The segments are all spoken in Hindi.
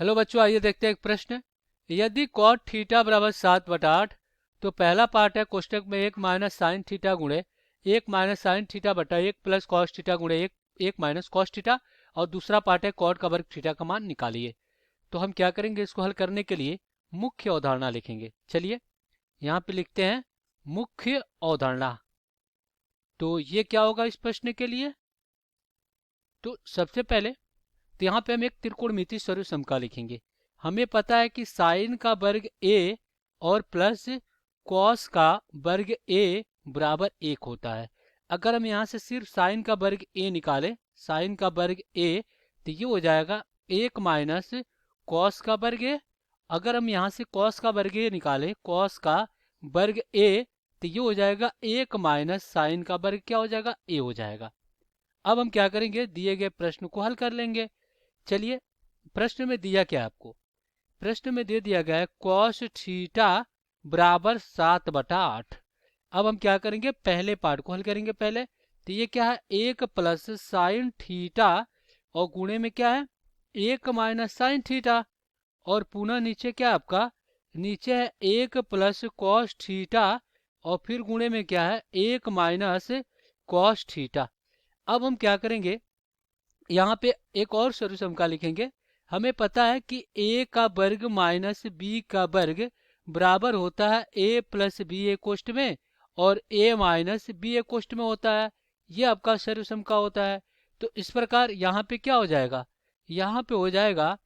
हेलो बच्चों, आइए देखते हैं एक प्रश्न। यदि कॉट थीटा बराबर 7/8, तो पहला पार्ट है कोष्टक में 1 माइनस साइन थीटा गुणे 1 माइनस साइन थीटा बटा 1 प्लस कॉस थीटा गुणे 1 माइनस कॉस थीटा, और दूसरा पार्ट है कॉट का वर्ग थीटा का मान निकालिए। तो हम क्या करेंगे, इसको हल करने के लिए मुख्य अवधारणा लिखेंगे। चलिए यहाँ पे लिखते हैं मुख्य अवधारणा। तो ये क्या होगा इस प्रश्न के लिए? तो सबसे पहले तो यहाँ पे हम एक त्रिकोणमितीय स्वरूप समका लिखेंगे। हमें पता है कि साइन का वर्ग a और प्लस कॉस का वर्ग a बराबर 1 होता है। अगर हम यहाँ से सिर्फ साइन का वर्ग a निकालें, साइन का वर्ग a, तो ये हो जाएगा 1 माइनस कॉस का वर्ग a। अगर हम यहाँ से कॉस का वर्ग a निकालें, कॉस का वर्ग a, तो ये हो जाएगा 1 माइनस साइन का वर्ग क्या हो जाएगा, a हो जाएगा। अब हम क्या करेंगे, दिए गए प्रश्न को हल कर लेंगे। चलिए, प्रश्न में दिया क्या है आपको? प्रश्न में दे दिया गया है कॉस थीटा बराबर 7/8। अब हम क्या करेंगे, पहले पार्ट को हल करेंगे पहले। तो ये क्या है, 1 प्लस साइन थीटा, और गुणे में क्या है 1 माइनस साइन थीटा, और पुनः नीचे क्या है आपका, नीचे है 1 प्लस कॉस थीटा, और फिर गुणे में क्या है 1 माइनस कॉस थीटा। अब हम क्या करेंगे, यहाँ पे एक और स्वरूप समका लिखेंगे। हमें पता है कि a का वर्ग माइनस b का वर्ग बराबर होता है a प्लस बी ए कोष्ठ में, और a माइनस बी ए कोष्ठ में होता है। ये आपका स्वरूप समका होता है। तो इस प्रकार यहाँ पे क्या हो जाएगा, यहाँ पे हो जाएगा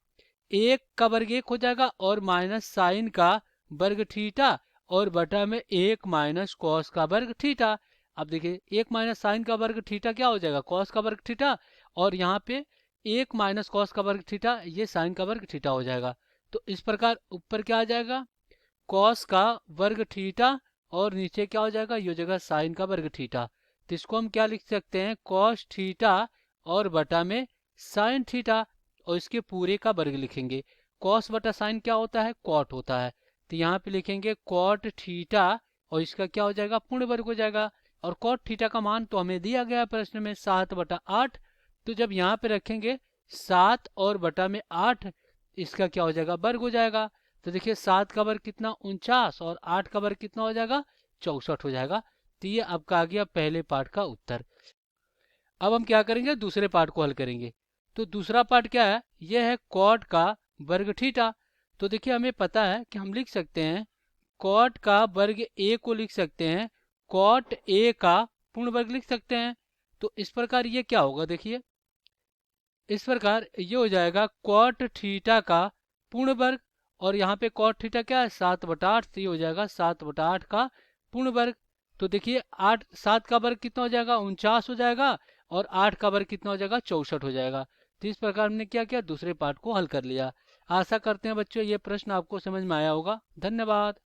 1 का वर्ग 1 हो जाएगा, और माइनस साइन का वर्ग थीटा, और बटा में 1 माइनस कॉस का वर्ग थीटा। अब देखिए 1 माइनस साइन का वर्ग थीटा क्या हो जाएगा, कॉस का वर्ग थीटा, और यहाँ पे 1 माइनस कॉस का वर्ग थीटा, ये साइन का वर्ग थीटा हो जाएगा। तो इस प्रकार ऊपर क्या आ जाएगा, कॉस का वर्ग थीटा, और नीचे क्या हो जाएगा, ये हो जाएगा साइन का वर्ग थीटा। तो इसको हम क्या लिख सकते हैं, कॉस थीटा और बटा में साइन थीटा, और इसके पूरे का वर्ग लिखेंगे। कॉस बटा साइन क्या होता है, कॉट होता है। तो यहाँ पे लिखेंगे कॉट थीटा, और इसका क्या हो जाएगा, पूर्ण वर्ग हो जाएगा। और कॉट थीटा का मान तो हमें दिया गया प्रश्न में 7/8। तो जब यहाँ पे रखेंगे 7 और बटा में 8, इसका क्या हो जाएगा, वर्ग हो जाएगा। तो देखिए 7 का वर्ग कितना 49, और 8 का वर्ग कितना हो जाएगा 64 हो जाएगा। तो ये आपका आ गया पहले पार्ट का उत्तर। अब हम क्या करेंगे, दूसरे पार्ट को हल करेंगे। तो दूसरा पार्ट क्या है, यह है कॉट का वर्ग थीटा। तो देखिए हमें पता है कि हम लिख सकते हैं कॉट का वर्ग ए को लिख सकते हैं कॉट ए का पूर्ण वर्ग लिख सकते हैं। तो इस प्रकार ये क्या होगा, देखिए इस प्रकार ये हो जाएगा कॉट थीटा का पूर्ण वर्ग, और यहाँ पे कॉट थीटा क्या है 7/8, तो ये हो जाएगा 7/8 का पूर्ण वर्ग। तो देखिए 7 का वर्ग कितना हो जाएगा 49 हो जाएगा, और 8 का वर्ग कितना हो जाएगा 64 हो जाएगा। तो इस प्रकार हमने क्या किया, दूसरे पार्ट को हल कर लिया। आशा करते हैं बच्चों ये प्रश्न आपको समझ में आया होगा। धन्यवाद।